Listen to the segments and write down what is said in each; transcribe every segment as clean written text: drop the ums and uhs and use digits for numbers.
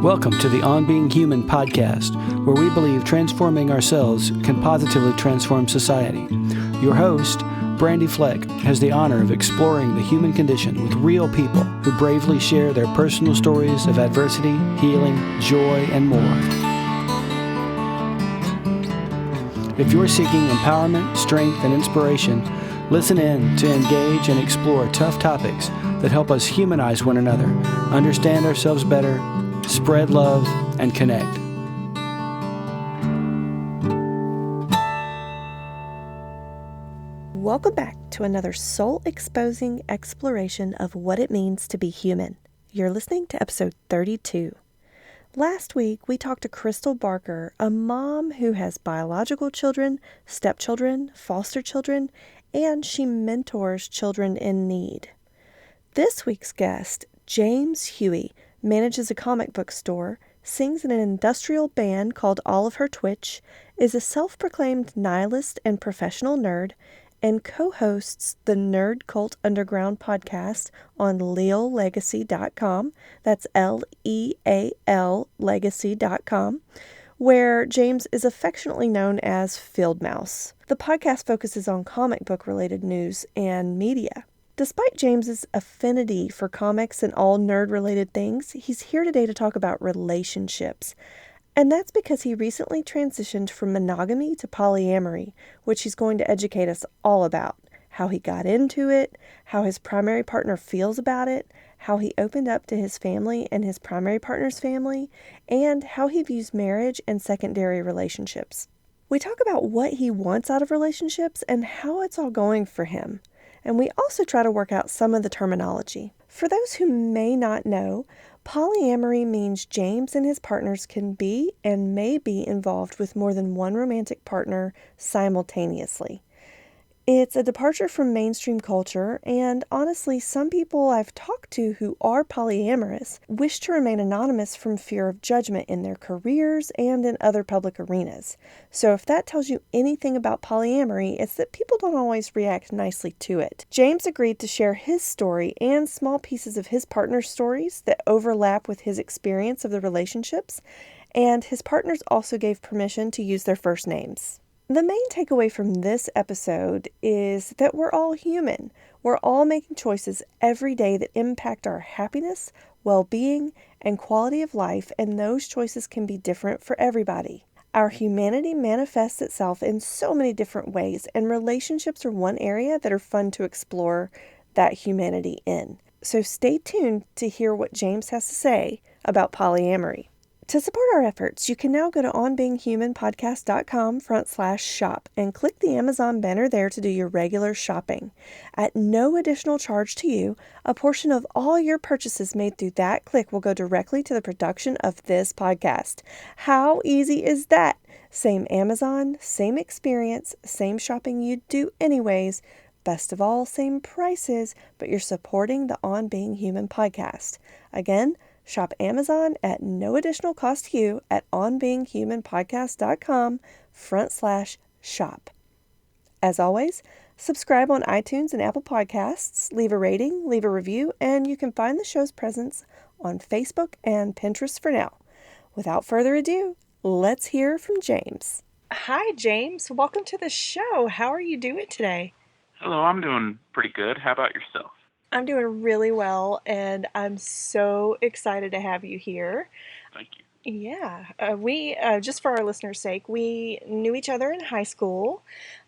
Welcome to the On Being Human podcast, where we believe transforming ourselves can positively transform society. Your host, Brandy Fleck, has the honor of exploring the human condition with real people who bravely share their personal stories of adversity, healing, joy, and more. If you're seeking empowerment, strength, and inspiration, listen in to engage and explore tough topics that help us humanize one another, understand ourselves better, spread love, and connect. Welcome back to another soul-exposing exploration of what it means to be human. You're listening to episode 32. Last week, we talked to Crystal Barker, a mom who has biological children, stepchildren, foster children, and she mentors children in need. This week's guest, James Hughey, manages a comic book store, sings in an industrial band called All of Her Twitch, is a self-proclaimed nihilist and professional nerd, and co-hosts the Nerd Cult Underground podcast on leallegacy.com. That's Leal legacy.com, where James is affectionately known as Field Mouse. The podcast focuses on comic book related news and media. Despite James's affinity for comics and all nerd-related things, he's here today to talk about relationships. And that's because he recently transitioned from monogamy to polyamory, which he's going to educate us all about. How he got into it, how his primary partner feels about it, how he opened up to his family and his primary partner's family, and how he views marriage and secondary relationships. We talk about what he wants out of relationships and how it's all going for him. And we also try to work out some of the terminology. For those who may not know, polyamory means James and his partners can be and may be involved with more than one romantic partner simultaneously. It's a departure from mainstream culture, and honestly, some people I've talked to who are polyamorous wish to remain anonymous from fear of judgment in their careers and in other public arenas. So if that tells you anything about polyamory, it's that people don't always react nicely to it. James agreed to share his story and small pieces of his partner's stories that overlap with his experience of the relationships, and his partners also gave permission to use their first names. The main takeaway from this episode is that we're all human. We're all making choices every day that impact our happiness, well-being, and quality of life, and those choices can be different for everybody. Our humanity manifests itself in so many different ways, and relationships are one area that are fun to explore that humanity in. So stay tuned to hear what James has to say about polyamory. To support our efforts, you can now go to onbeinghumanpodcast.com/shop and click the Amazon banner there to do your regular shopping. At no additional charge to you, a portion of all your purchases made through that click will go directly to the production of this podcast. How easy is that? Same Amazon, same experience, same shopping you'd do anyways. Best of all, same prices, but you're supporting the On Being Human podcast. Again, shop Amazon at no additional cost to you at onbeinghumanpodcast.com/shop. As always, subscribe on iTunes and Apple Podcasts, leave a rating, leave a review, and you can find the show's presence on Facebook and Pinterest for now. Without further ado, let's hear from James. Hi, James. Welcome to the show. How are you doing today? Hello, I'm doing pretty good. How about yourself? I'm doing really well, and I'm so excited to have you here. Thank you. Yeah, we just for our listeners' sake, we knew each other in high school.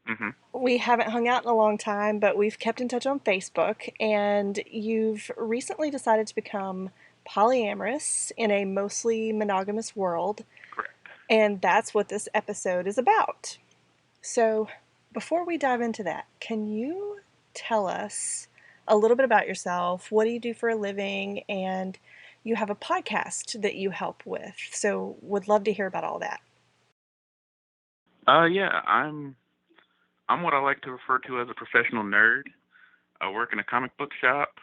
Mm-hmm. We haven't hung out in a long time, but we've kept in touch on Facebook, and you've recently decided to become polyamorous in a mostly monogamous world. Correct. And that's what this episode is about. So, before we dive into that, can you tell us a little bit about yourself? What do you do for a living? And you have a podcast that you help with. So would love to hear about all that. Yeah, I'm what I like to refer to as a professional nerd. I work in a comic book shop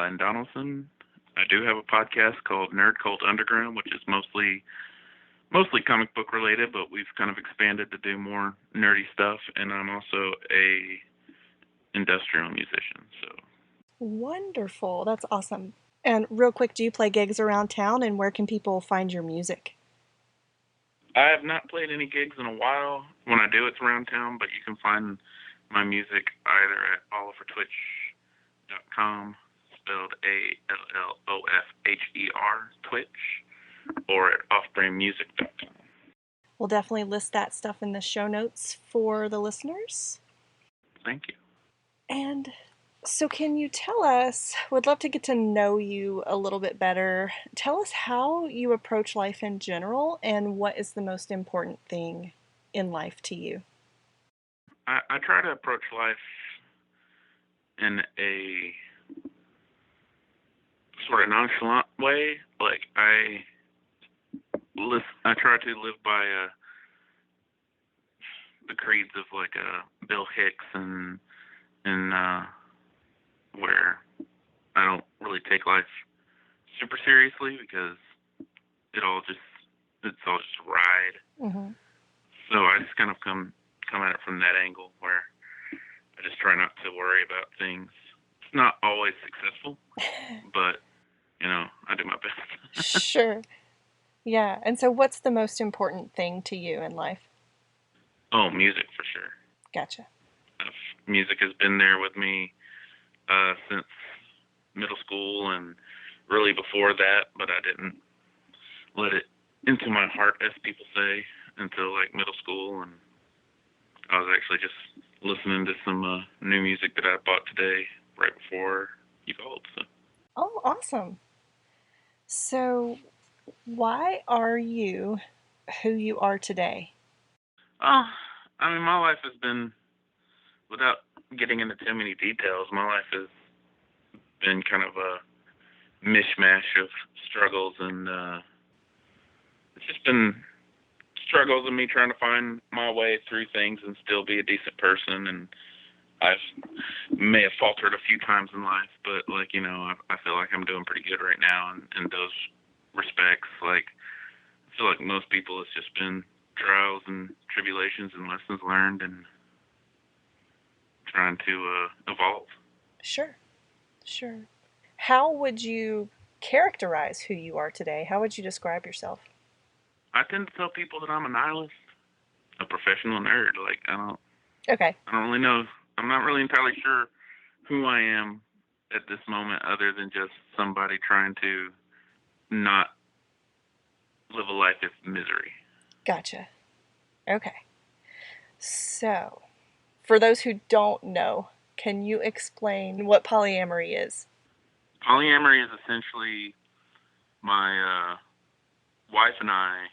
in Donaldson. I do have a podcast called Nerd Cult Underground, which is mostly comic book related, but we've kind of expanded to do more nerdy stuff. And I'm also a industrial musician. So Wonderful. That's awesome. And real quick, do you play gigs around town, and where can people find your music? I have not played any gigs in a while. When I do, it's around town, but you can find my music either at olivertwitch.com, spelled ALLOFHER, Twitch, or at offbrainmusic.com. We'll definitely list that stuff in the show notes for the listeners. Thank you. And so can you tell us, would love to get to know you a little bit better. Tell us how you approach life in general and what is the most important thing in life to you. I try to approach life in a sort of nonchalant way. Like I try to live by the creeds of like Bill Hicks and where I don't really take life super seriously because it's all just a ride. Mm-hmm. So I just kind of come at it from that angle where I just try not to worry about things. It's not always successful, but I do my best. Sure. Yeah. And so what's the most important thing to you in life? Oh, music for sure. Gotcha. Music has been there with me since middle school and really before that, but I didn't let it into my heart, as people say, until like middle school. And I was actually just listening to some new music that I bought today right before you called. So. Oh, awesome. So why are you who you are today? Oh, I mean, my life has been, without getting into too many details, my life has been kind of a mishmash of struggles, and it's just been struggles of me trying to find my way through things and still be a decent person. And I may have faltered a few times in life, but I feel like I'm doing pretty good right now in those respects. Like I feel like most people, it's just been trials and tribulations and lessons learned and trying to evolve. Sure. How would you characterize who you are today? How would you describe yourself? I tend to tell people that I'm a nihilist, a professional nerd. Like Okay. I don't really know. I'm not really entirely sure who I am at this moment, other than just somebody trying to not live a life of misery. Gotcha. Okay. So, for those who don't know, can you explain what polyamory is? Polyamory is essentially my wife and I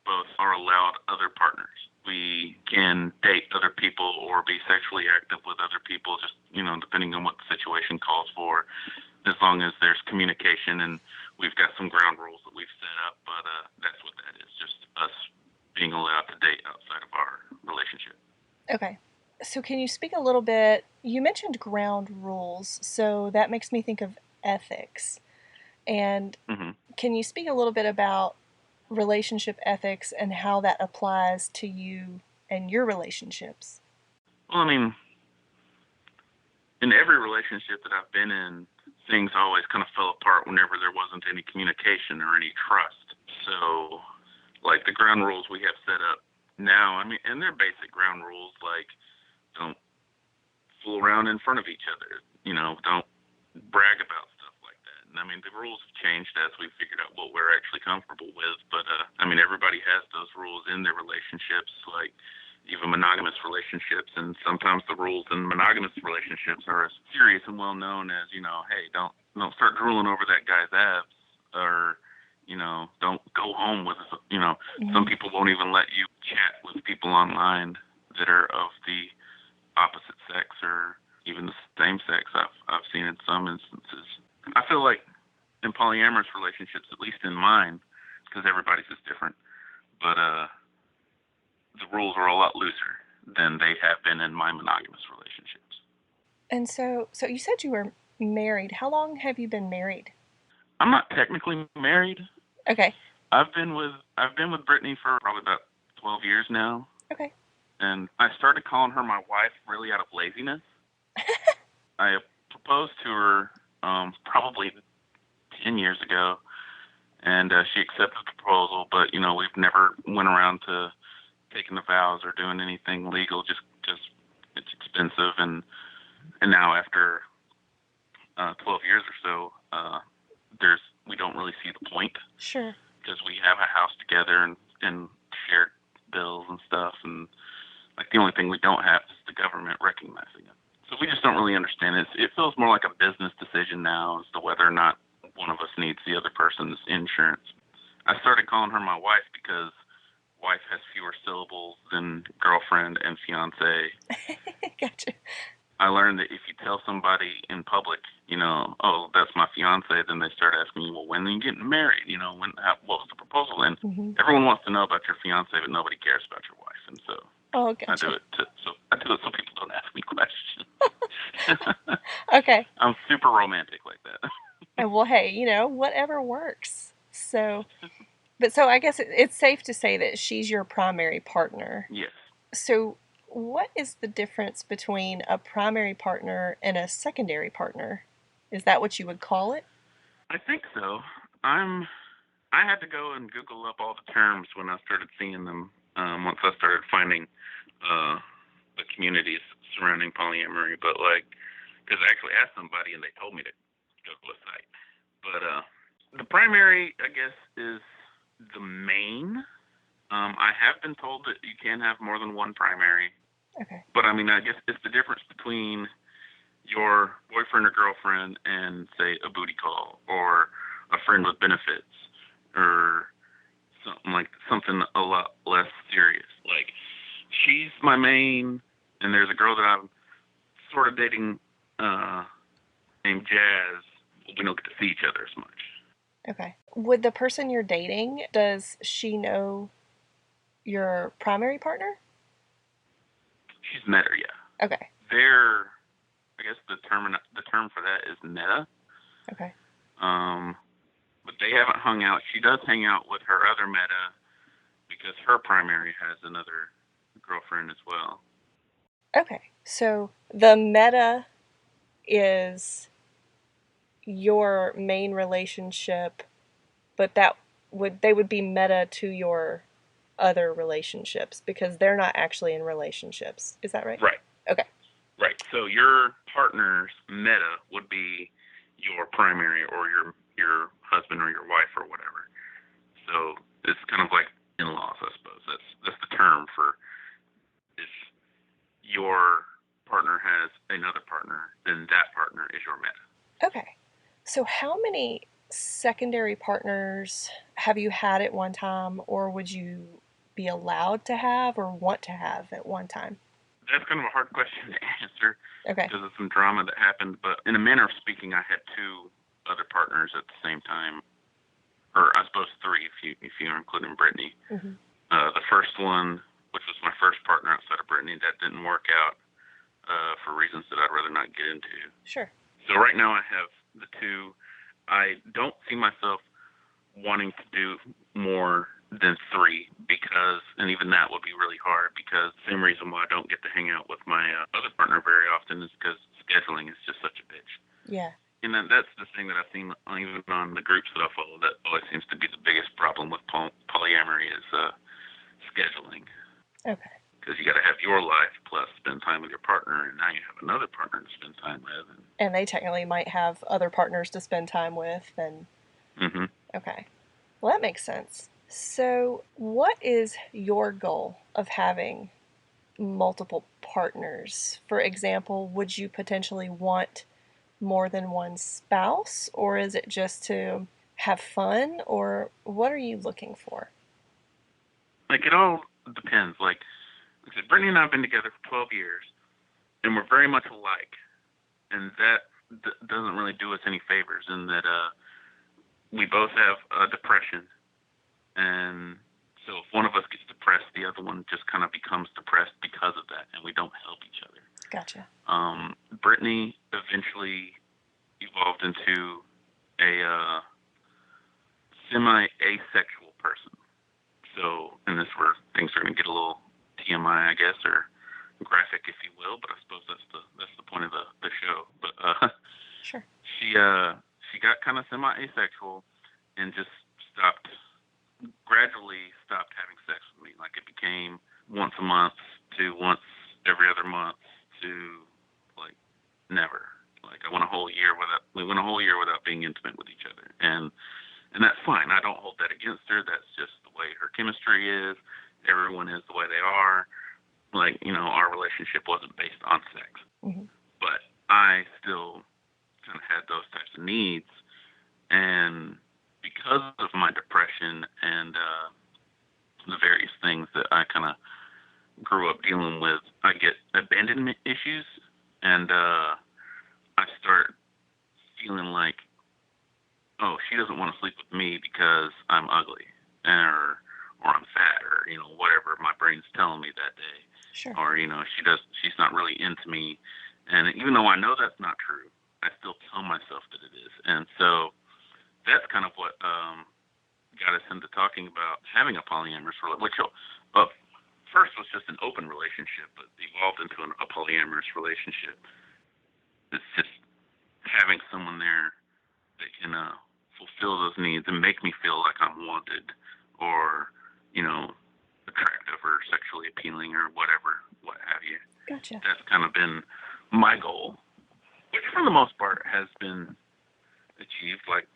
both are allowed other partners. We can date other people or be sexually active with other people, just, depending on what the situation calls for, as long as there's communication, and we've got some ground rules that we've set up, but that's what that is, just us being allowed to date outside of our relationship. Okay. So can you speak a little bit, you mentioned ground rules, so that makes me think of ethics. And Can you speak a little bit about relationship ethics and how that applies to you and your relationships? Well, I mean, in every relationship that I've been in, things always kind of fell apart whenever there wasn't any communication or any trust. So, like the ground rules we have set up now, I mean, and they're basic ground rules, like don't fool around in front of each other, don't brag about stuff like that. And I mean, the rules have changed as we figured out what we're actually comfortable with, but I mean, everybody has those rules in their relationships, like even monogamous relationships, and sometimes the rules in monogamous relationships are as serious and well known as, hey, don't start drooling over that guy's abs, or don't go home with some people won't even let you chat with people online that are of the opposite sex or even the same sex. I've seen in some instances. I feel like in polyamorous relationships, at least in mine, because everybody's is different, but the rules are a lot looser than they have been in my monogamous relationships. And so you said you were married. How long have you been married? I'm not technically married. Okay. I've been with Brittany for probably about 12 years now. Okay. And I started calling her my wife really out of laziness. I proposed to her probably 10 years ago, and she accepted the proposal, but, we've never went around to taking the vows or doing anything legal just because it's expensive. And now after 12 years or so, we don't really see the point. Sure. Because we have a house together and shared bills and stuff, and like the only thing we don't have is the government recognizing it. So we just don't really understand it. It feels more like a business decision now as to whether or not one of us needs the other person's insurance. I started calling her my wife because wife has fewer syllables than girlfriend and fiance. Gotcha. I learned that if you tell somebody in public, oh, that's my fiance, then they start asking you, well, when are you getting married? What was the proposal? And everyone wants to know about your fiance, but nobody cares about your wife. And so gotcha. I do it so people don't ask me questions. Okay. I'm super romantic like that. Well, hey, whatever works. So I guess it's safe to say that she's your primary partner. Yes. So what is the difference between a primary partner and a secondary partner? Is that what you would call it? I think so. I had to go and Google up all the terms when I started seeing them. Once I started finding the communities surrounding polyamory, but because I actually asked somebody and they told me to go to a site. But the primary, I guess, is the main. I have been told that you can have more than one primary. Okay. But I guess it's the difference between your boyfriend or girlfriend and, say, a booty call or a friend with benefits or something a lot less serious. Like, she's my main, and there's a girl that I'm sort of dating named Jazz. We don't get to see each other as much. Okay. With the person you're dating, does she know your primary partner? She's met her, yeah. Okay. I guess the term for that is meta. Okay. But they haven't hung out. She does hang out with her other meta because her primary has another girlfriend as well. Okay. So the meta is your main relationship, but they would be meta to your other relationships because they're not actually in relationships. Is that right? Right. Okay. Right. So your partner's meta would be your primary or your husband or your wife or whatever. So it's kind of like in-laws, I suppose. That's the term for if your partner has another partner, then that partner is your meta. Okay. So how many secondary partners have you had at one time, or would you be allowed to have or want to have at one time? That's kind of a hard question to answer. Okay. Because of some drama that happened. But in a manner of speaking, I had two other partners at the same time, or I suppose three if you're including Brittany. Mm-hmm. The first one, which was my first partner outside of Brittany, that didn't work out for reasons that I'd rather not get into. Sure. So right now I have the two. I don't see myself wanting to do more than three and even that would be really hard because the same reason why I don't get to hang out with my other partner very often is because scheduling is just such a bitch. Yeah. And that's the thing that I've seen even on the groups that I follow that always seems to be the biggest problem with polyamory is scheduling. Okay. Because you got to have your life plus spend time with your partner, and now you have another partner to spend time with. And they technically might have other partners to spend time with. Mm-hmm. Okay. Well, that makes sense. So what is your goal of having multiple partners? For example, would you potentially want more than one spouse, or is it just to have fun, or what are you looking for? It all depends. Like I said, Brittany and I have been together for 12 years, and we're very much alike. And that doesn't really do us any favors in that we both have depression. And so if one of us gets depressed, the other one just kind of becomes depressed because of that, and we don't help each other. Gotcha. Brittany eventually evolved into a semi-asexual person. So, and this is where things are going to get a little TMI, I guess, or graphic, if you will. But I suppose that's the point of the show. But sure. she got kind of semi-asexual and just gradually stopped having sex with me. Like, it became once a month to once every other month to, like, never. Like, we went a whole year without being intimate with each other. And that's fine. I don't hold that against her. That's just the way her chemistry is. Everyone is the way they are. Like, our relationship wasn't based on sex. Mm-hmm. But I still kind of had those types of needs. And because of my depression and the various things that I kind of grew up dealing with, I get abandonment issues, and I start feeling like, oh, she doesn't want to sleep with me because I'm ugly, or I'm fat, or whatever my brain's telling me that day. Sure. Or she's not really into me, and even though I know that's not true, I still tell myself that it is. And so that's kind of what got us into talking about having a polyamorous relationship, which first was just an open relationship, but evolved into a polyamorous relationship. It's just having someone there that can fulfill those needs and make me feel like I'm wanted, or attractive or sexually appealing, or whatever, what have you. Gotcha. That's kind of been my goal, which for the most part has been achieved. Like,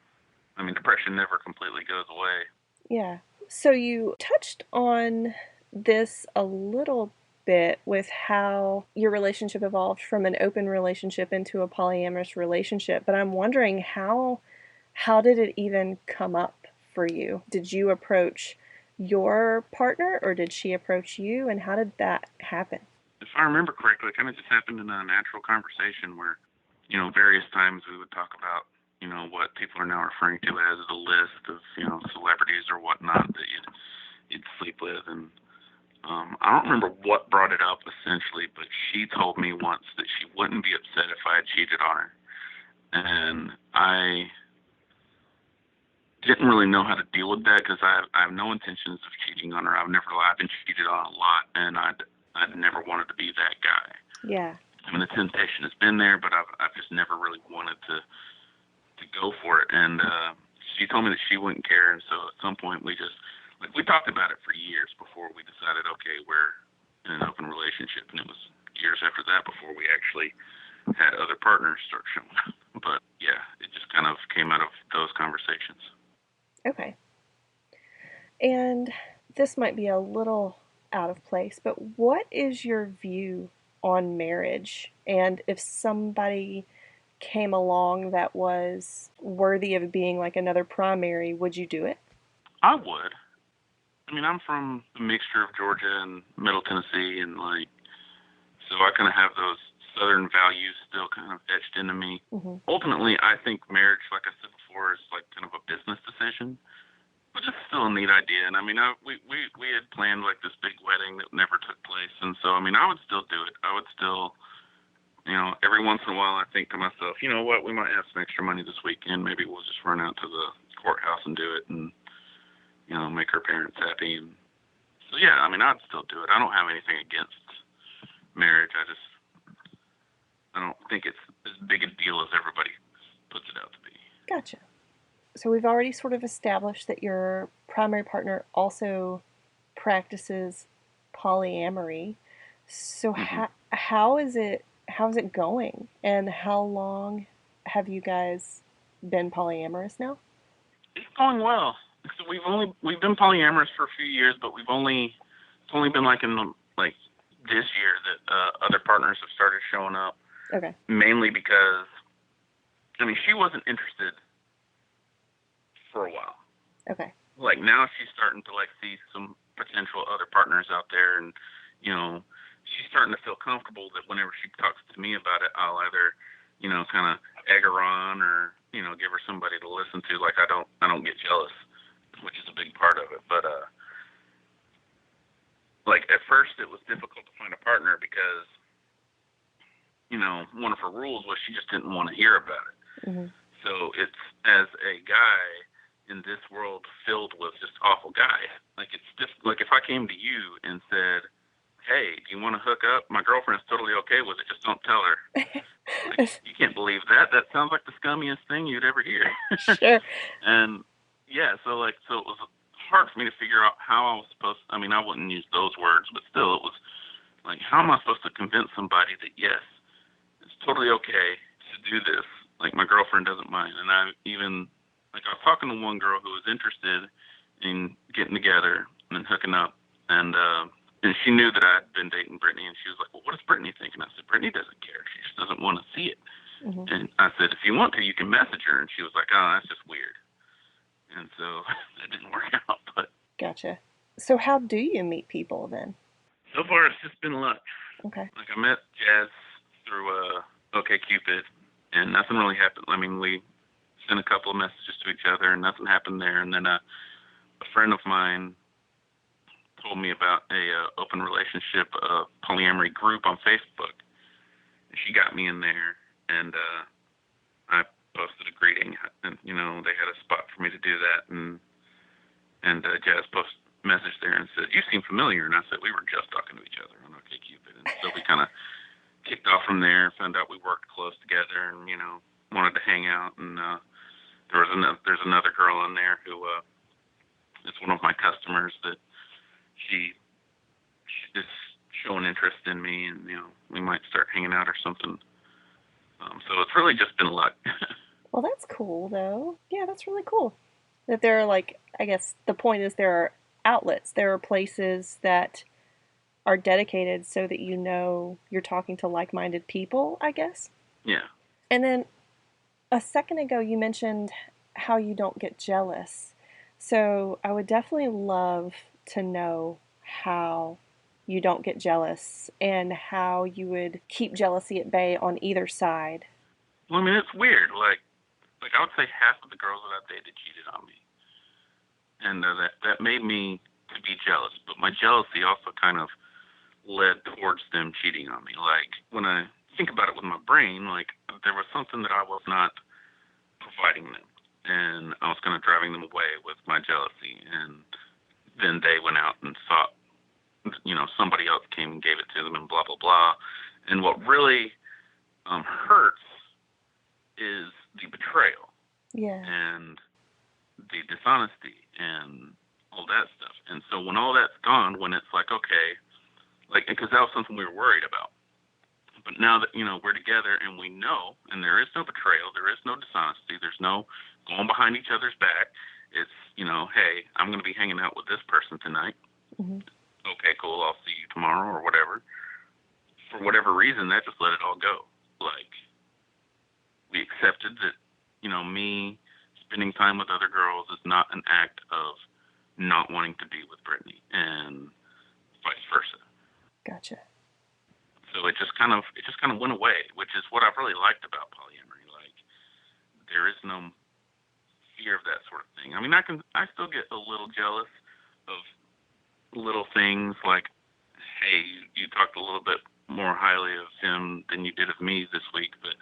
depression never completely goes away. Yeah. So you touched on this a little bit with how your relationship evolved from an open relationship into a polyamorous relationship, but I'm wondering how did it even come up for you? Did you approach your partner, or did she approach you, and how did that happen? If I remember correctly, it kind of just happened in a natural conversation where, various times we would talk about, what people are now referring to as a list of, celebrities or whatnot that you'd sleep with. And I don't remember what brought it up essentially, but she told me once that she wouldn't be upset if I had cheated on her. And I didn't really know how to deal with that, because I have no intentions of cheating on her. I've been cheated on a lot, and I'd never wanted to be that guy. Yeah. The temptation has been there, but I've just never really wanted to go for it. And she told me that she wouldn't care, and so at some point we talked about it for years before we decided, okay, we're in an open relationship, and it was years after that before we actually had other partners start showing up. But yeah, it just kind of came out of those conversations. Okay. And this might be a little out of place, but what is your view on marriage? And if somebody came along that was worthy of being like another primary, would you do it? I would. I'm from a mixture of Georgia and Middle Tennessee, and so I kind of have those Southern values still kind of etched into me. Mm-hmm. Ultimately, I think marriage, like I said before, is like kind of a business decision, but it's still a neat idea. And we had planned like this big wedding that never took place, and so I would still do it. I would still, every once in a while, I think to myself, you know what, we might have some extra money this weekend. Maybe we'll just run out to the courthouse and do it, and make her parents happy. And so yeah, I'd still do it. I don't have anything against marriage. I don't think it's as big a deal as everybody puts it out to be. Gotcha. So we've already sort of established that your primary partner also practices polyamory. So Mm-hmm. how is it going, and how long have you guys been polyamorous now? It's going well. So we've been polyamorous for a few years, but it's only been in this year that other partners have started showing up. Okay. Mainly because she wasn't interested for a while. Okay. Now she's starting to see some potential other partners out there, and she's starting to feel comfortable that whenever she talks to me about it, I'll either kind of egg her on, or give her somebody to listen to. I don't get jealous, which is a big part of it. But at first it was difficult to find a partner because one of her rules was she just didn't want to hear about it. Mm-hmm. So it's, as a guy in this world filled with just awful guys, it's just if I came to you and said, hey, do you want to hook up? My girlfriend's totally okay with it. Just don't tell her. Like, you can't believe that. That sounds like the scummiest thing you'd ever hear. Sure. And yeah, so it was hard for me to figure out how I was supposed to, I mean, I wouldn't use those words, but still it was like, how am I supposed to convince somebody that yes, it's totally okay to do this? Like, my girlfriend doesn't mind. And I was talking to one girl who was interested in getting together and hooking up. And she knew that I had been dating Brittany, and she was like, well, what does Brittany think? And I said, Brittany doesn't care. She just doesn't want to see it. Mm-hmm. And I said, if you want to, you can message her. And she was like, oh, that's just weird. And so that didn't work out. But Gotcha. So how do you meet people then? so far, it's just been luck. Okay. Like, I met Jazz through OkCupid, and nothing really happened. I mean, we sent a couple of messages to each other, and nothing happened there. And then a friend of mine told me about a open relationship polyamory group on Facebook. And she got me in there, and I posted a greeting, and they had a spot for me to do that, and Jazz message there and said, you seem familiar. And I said, we were just talking to each other on OkCupid. And so we kind of kicked off from there, found out we worked close together, and wanted to hang out. And there's another girl on there who is one of my customers that she is showing interest in me, and we might start hanging out or something. So it's really just been luck. Well, that's cool though. Yeah, that's really cool. That there are, like, I guess the point is there are outlets, there are places that are dedicated so that you're talking to like-minded people, I guess. Yeah. And then a second ago you mentioned how you don't get jealous. So I would definitely love to know how you don't get jealous and how you would keep jealousy at bay on either side. Well, I mean, it's weird. Like I would say half of the girls that I've dated cheated on me. And that made me to be jealous. But my jealousy also kind of led towards them cheating on me. Like, when I think about it with my brain, like, there was something that I was not providing them. And I was kind of driving them away with my jealousy. And then they went out and thought, somebody else came and gave it to them and blah, blah, blah. And what really hurts is the betrayal. Yeah. And the dishonesty and all that stuff. And so when all that's gone, when it's like, okay, like, because that was something we were worried about. But now that, we're together and we know, and there is no betrayal, there is no dishonesty, there's no going behind each other's back. It's, hey, I'm going to be hanging out with this person tonight. Mm-hmm. Okay, cool, I'll see you tomorrow or whatever. For whatever reason, that just let it all go. Like, we accepted that, me spending time with other girls is not an act of not wanting to be with Brittany, and vice versa. Gotcha. So it just kind of went away, which is what I've really liked about polyamory. Like, there is no fear of that sort of thing. I mean, I still get a little jealous of little things like, hey, you talked a little bit more highly of him than you did of me this week, but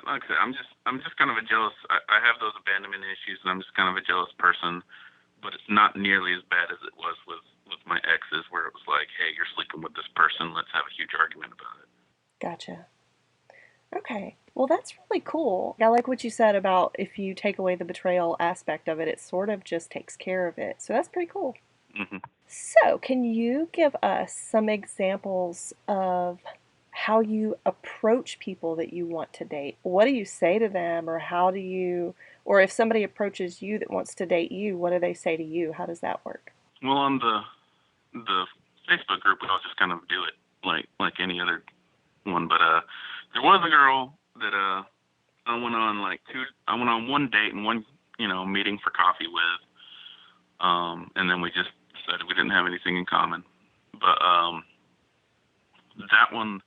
like I said, I'm just kind of a jealous. I have those abandonment issues, and I'm just kind of a jealous person. But it's not nearly as bad as it was with my exes, where it was like, hey, you're sleeping with this person, let's have a huge argument about it. Gotcha. Okay. Well, that's really cool. I like what you said about if you take away the betrayal aspect of it, it sort of just takes care of it. So that's pretty cool. Mm-hmm. So, can you give us some examples of how you approach people that you want to date? What do you say to them, or if somebody approaches you that wants to date you, what do they say to you? How does that work? Well, on the Facebook group, we all just kind of do it like any other one. But there was a girl that I went on one date and one meeting for coffee with, and then we just decided we didn't have anything in common. But that one,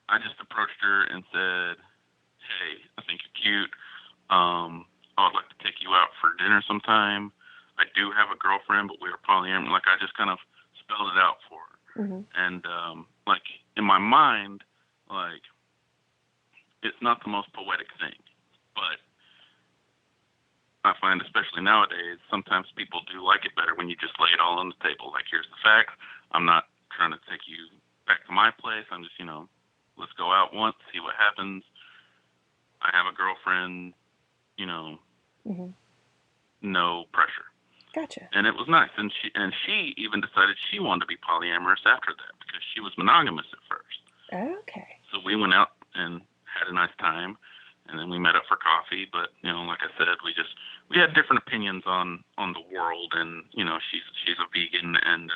I just approached her and said, hey, I think you're cute. I would like to take you out for dinner sometime. I do have a girlfriend, but we are polyamorous. Like, I just kind of spelled it out for her. Mm-hmm. And, like, in my mind, like, it's not the most poetic thing. But I find, especially nowadays, sometimes people do like it better when you just lay it all on the table. Like, here's the facts. I'm not trying to take you back to my place. I'm just, let's go out once, see what happens. I have a girlfriend, Mm-hmm. no pressure. Gotcha. And it was nice. And she even decided she wanted to be polyamorous after that because she was monogamous at first. Okay. So we went out and had a nice time, and then we met up for coffee. But like I said, we had different opinions on the world, and she's a vegan and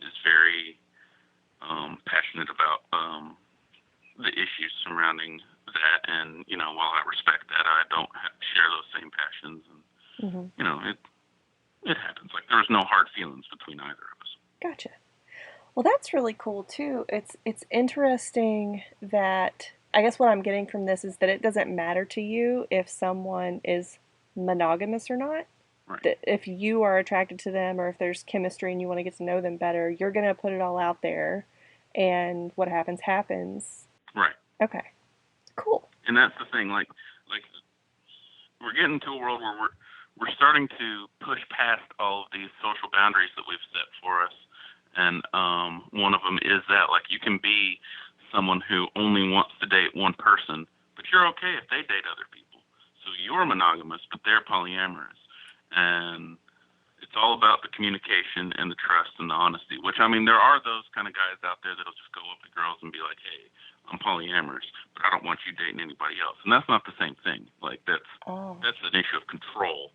is very passionate about the issues surrounding that. And while I respect that, I don't share those same passions. And Mm-hmm. it happens. Like there was no hard feelings between either of us. Gotcha. Well, that's really cool too. It's interesting that I guess what I'm getting from this is that it doesn't matter to you if someone is monogamous or not. Right. That if you are attracted to them or if there's chemistry and you want to get to know them better, you're going to put it all out there and what happens happens. Right. Okay. Cool. And that's the thing, like we're getting to a world where we're starting to push past all of these social boundaries that we've set for us. And one of them is that, like, you can be someone who only wants to date one person, but you're okay if they date other people. So you're monogamous, but they're polyamorous. And it's all about the communication and the trust and the honesty, which, I mean, there are those kind of guys out there that'll just go up to girls and be like, hey, I'm polyamorous, but I don't want you dating anybody else. And that's not the same thing. Like, that's an issue of control.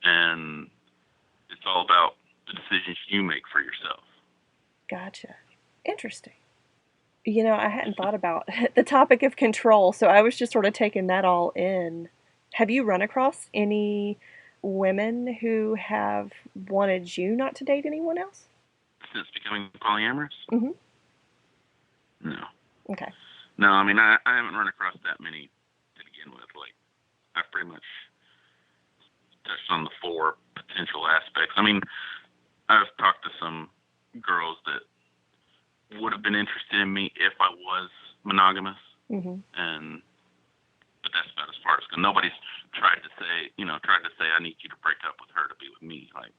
And it's all about the decisions you make for yourself. Gotcha. Interesting. I hadn't thought about the topic of control, so I was just sort of taking that all in. Have you run across any women who have wanted you not to date anyone else? Since becoming polyamorous? Mm-hmm. No. Okay. No, I mean, I haven't run across that many to begin with. Like, I've pretty much touched on the 4 potential aspects. I mean, I've talked to some girls that would have been interested in me if I was monogamous, mm-hmm. But that's about as far as going. Nobody's tried to say I need you to break up with her to be with me. Like,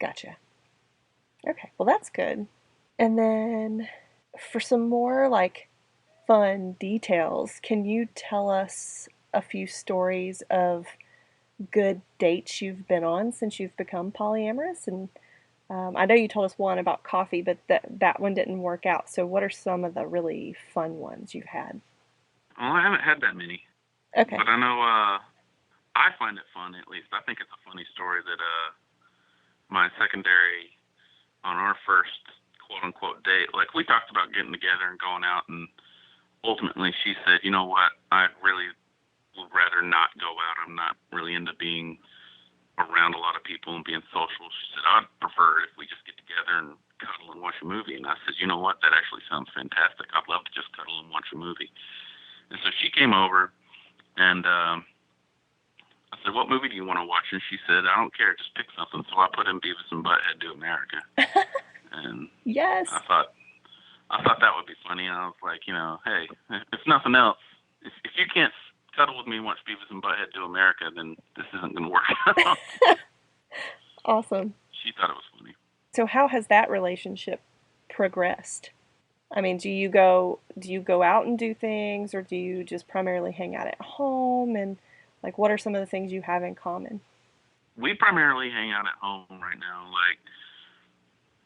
gotcha. Okay, well that's good. And then for some more like fun details, can you tell us a few stories of good dates you've been on since you've become polyamorous? And I know you told us one about coffee, but that one didn't work out. So what are some of the really fun ones you've had? well, I haven't had that many. Okay. But I know I find it fun, at least. I think it's a funny story that my secondary, on our first quote-unquote date, like, we talked about getting together and going out, and ultimately she said, you know what, I really would rather not go out. I'm not really into being around a lot of people and being social. She said, I'd prefer it if we just get together and cuddle and watch a movie. And I said, you know what, that actually sounds fantastic. I'd love to just cuddle and watch a movie. And so she came over, and I said, what movie do you want to watch? And she said, I don't care, just pick something. So I put in Beavis and Butthead Do America. And yes. I thought that would be funny. And I was like, hey, if nothing else, if you can't cuddle with me and watch Beavis and Butthead Do America, then this isn't going to work out. Awesome. She thought it was funny. So how has that relationship progressed? I mean, do you go out and do things, or do you just primarily hang out at home? And like, what are some of the things you have in common? We primarily hang out at home right now. Like,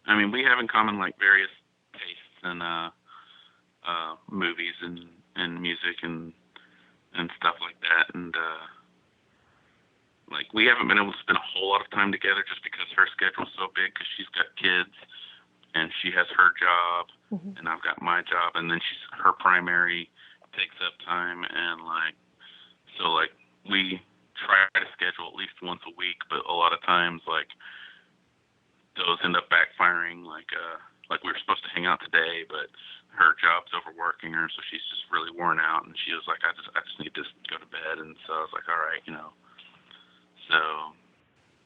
I mean, we have in common like various tastes in movies and music and stuff like that. And like, we haven't been able to spend a whole lot of time together just because her schedule's so big, because she's got kids and she has her job, mm-hmm. and I've got my job, and then her primary takes up time, and so we try to schedule at least once a week, but a lot of times like those end up backfiring. Like we were supposed to hang out today, but her job's overworking her, so she's just really worn out, and she was like, I just need to go to bed. And so I was like, all right, so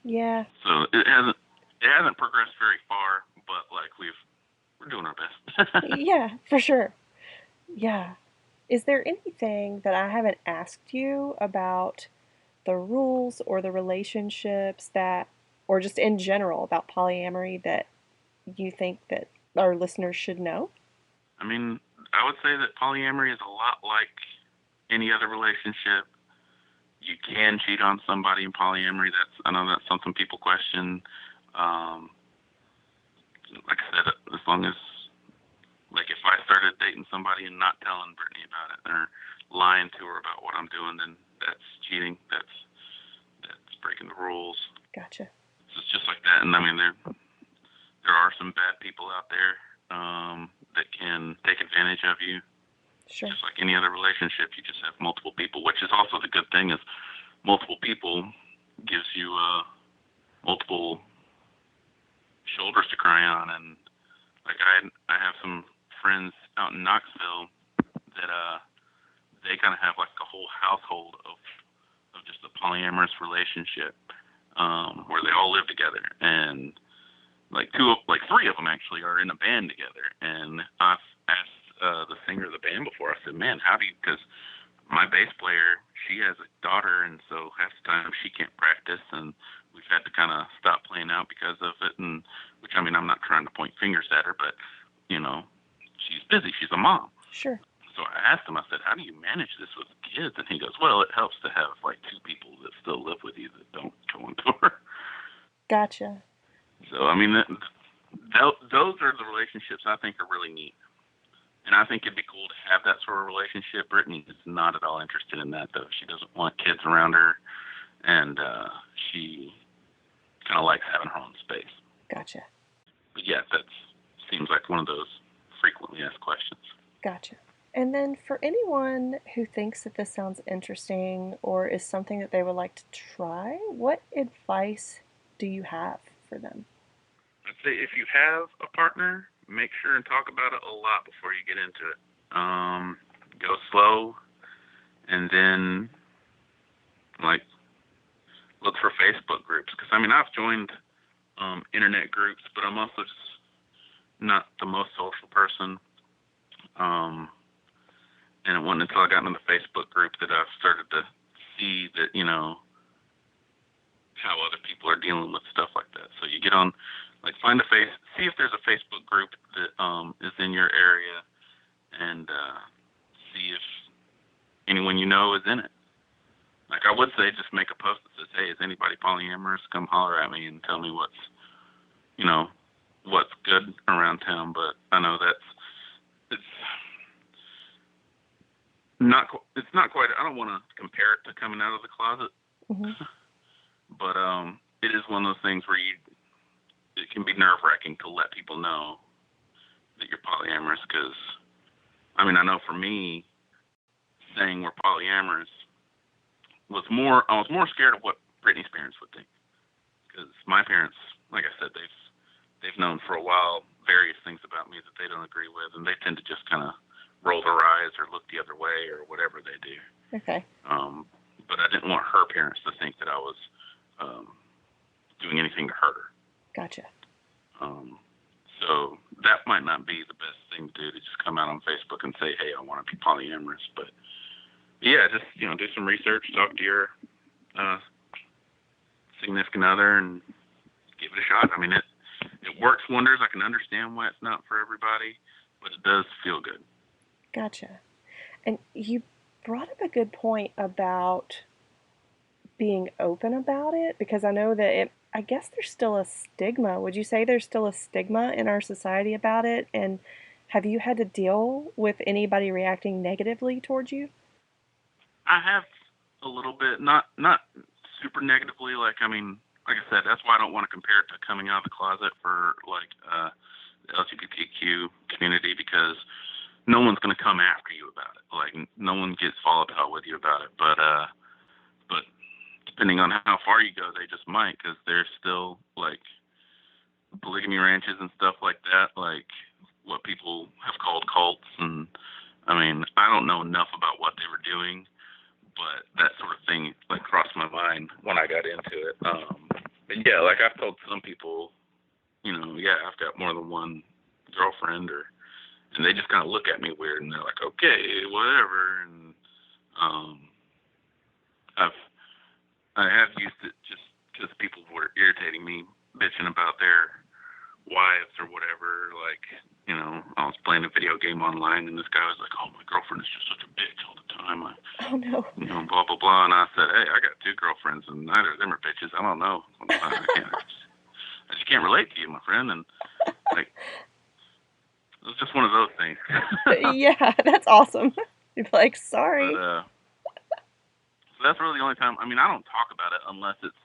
yeah. So it hasn't progressed very far, but like we're doing our best. Yeah, for sure. Yeah. Is there anything that I haven't asked you about the rules or the relationships or just in general about polyamory that you think that our listeners should know? I mean, I would say that polyamory is a lot like any other relationship. You can cheat on somebody in polyamory. I know that's something people question. Like I said, as long as, like, if I started dating somebody and not telling Brittany about it or lying to her about what I'm doing, then that's cheating. That's breaking the rules. Gotcha. So it's just like that. And I mean, there are some bad people out there that can take advantage of you. Sure. Just like any other relationship, you just have multiple people, which is also the good thing is multiple people gives you multiple shoulders to cry on. And like I have some friends out in Knoxville that they kind of have like a whole household of just a polyamorous relationship where they all live together, and three of them actually are in a band together. And I've asked the singer of the band before. I said, "Man, how do you?" Because my bass player, she has a daughter, and so half the time she can't practice, and we've had to kind of stop playing out because of it. And which, I mean, I'm not trying to point fingers at her, but you know, she's busy. She's a mom. Sure. So I asked him, I said, "How do you manage this with kids?" And he goes, "Well, it helps to have like two people that still live with you that don't go on tour." Gotcha. So, I mean, those are the relationships I think are really neat. And I think it'd be cool to have that sort of relationship. Brittany is not at all interested in that, though. She doesn't want kids around her, and she kind of likes having her own space. Gotcha. But yeah, that seems like one of those frequently asked questions. Gotcha. And then for anyone who thinks that this sounds interesting or is something that they would like to try, what advice do you have for them? I'd say if you have a partner, make sure and talk about it a lot before you get into it. Go slow, and then look for Facebook groups. Because I mean, I've joined internet groups, but I'm also just not the most social person. And it wasn't until I got into the Facebook group that I've started to see that, you know, how other people are dealing with stuff like that. So you get on, see if there's a Facebook group that is in your area, and see if anyone you know is in it. Like I would say, just make a post that says, "Hey, is anybody polyamorous? Come holler at me and tell me what's good around town." But I know it's not quite. I don't want to compare it to coming out of the closet, but it is one of those things where it can be nerve-wracking to let people know that you're polyamorous. Because I mean, I know for me, saying we're polyamorous I was more scared of what Brittany's parents would think, because my parents, like I said, they've known for a while various things about me that they don't agree with, and they tend to just kind of roll their eyes or look the other way or whatever they do. Okay. But I didn't want her parents to think that I was doing anything to hurt her. Gotcha. So that might not be the best thing to do, to just come out on Facebook and say, "Hey, I want to be polyamorous." But yeah, just do some research, talk to your significant other, and give it a shot. I mean, it works wonders. I can understand why it's not for everybody, but it does feel good. Gotcha. And you brought up a good point about being open about it, because I know that I guess there's still a stigma. Would you say there's still a stigma in our society about it? And have you had to deal with anybody reacting negatively towards you? I have a little bit, not super negatively. Like I said, that's why I don't want to compare it to coming out of the closet for the LGBTQ community, because no one's going to come after you about it. Like no one gets followed out with you about it. But depending on how far you go, they just might, because there's still like polygamy ranches and stuff like that, like what people have called cults. And I mean, I don't know enough about what they were doing, but that sort of thing crossed my mind when I got into it. But yeah, like I've told some people, I've got more than one girlfriend, and they just kind of look at me weird, and they're like, "Okay, whatever." And I have used it just because people were irritating me, bitching about their wives or whatever. Like, I was playing a video game online, and this guy was like, "Oh, my girlfriend is just such a bitch all the time." Oh, no. Blah blah blah. And I said, "Hey, I got 2 girlfriends, and neither of them are bitches. I don't know. I just can't relate to you, my friend." And like, it was just one of those things. Yeah, that's awesome. You'd be like, sorry. But, so that's really the only time. I mean, I don't talk about it unless it's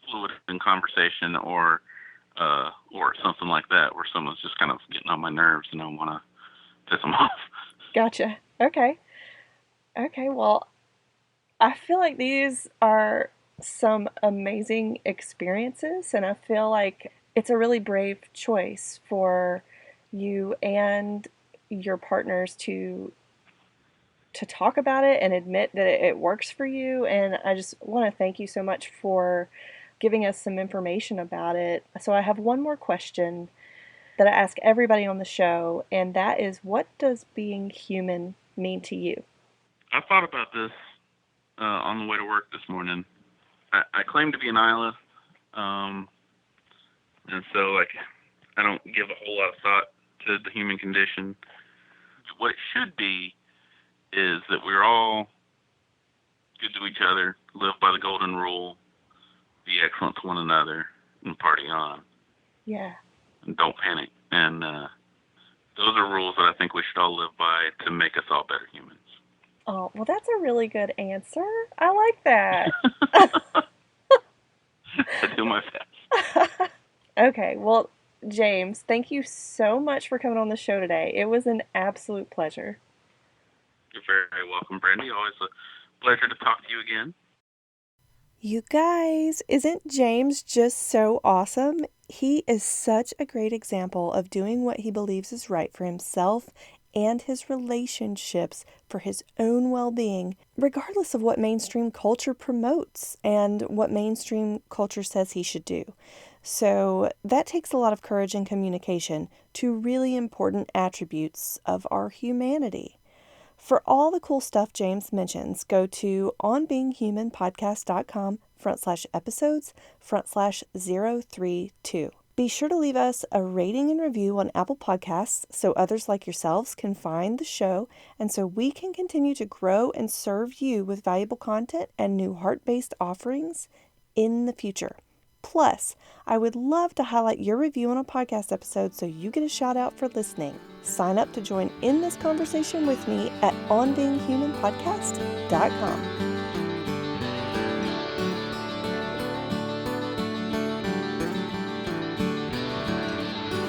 fluid in conversation or something like that, where someone's just kind of getting on my nerves and I want to piss them off. Gotcha. Okay, well, I feel like these are some amazing experiences, and I feel like it's a really brave choice for you and your partners to talk about it and admit that it works for you. And I just want to thank you so much for giving us some information about it. So I have one more question that I ask everybody on the show, and that is, what does being human mean to you? I thought about this on the way to work this morning. I claim to be a nihilist, and so like I don't give a whole lot of thought to the human condition. What it should be is that we're all good to each other, live by the golden rule, be excellent to one another, and party on. Yeah. And don't panic. And those are rules that I think we should all live by to make us all better humans. Oh, well, that's a really good answer. I like that. I do my best. Okay, well, James, thank you so much for coming on the show today. It was an absolute pleasure. You're very welcome, Brandy. Always a pleasure to talk to you again. You guys, isn't James just so awesome? He is such a great example of doing what he believes is right for himself and his relationships for his own well-being, regardless of what mainstream culture promotes and what mainstream culture says he should do. So that takes a lot of courage and communication, two really important attributes of our humanity. For all the cool stuff James mentions, go to onbeinghumanpodcast.com/episodes/032. Be sure to leave us a rating and review on Apple Podcasts so others like yourselves can find the show and so we can continue to grow and serve you with valuable content and new heart-based offerings in the future. Plus, I would love to highlight your review on a podcast episode so you get a shout out for listening. Sign up to join in this conversation with me at onbeinghumanpodcast.com.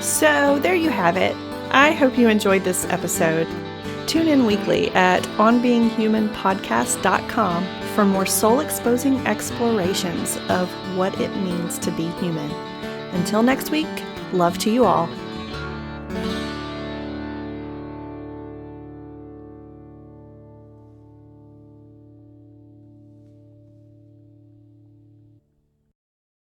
So there you have it. I hope you enjoyed this episode. Tune in weekly at onbeinghumanpodcast.com for more soul-exposing explorations of what it means to be human. Until next week, love to you all.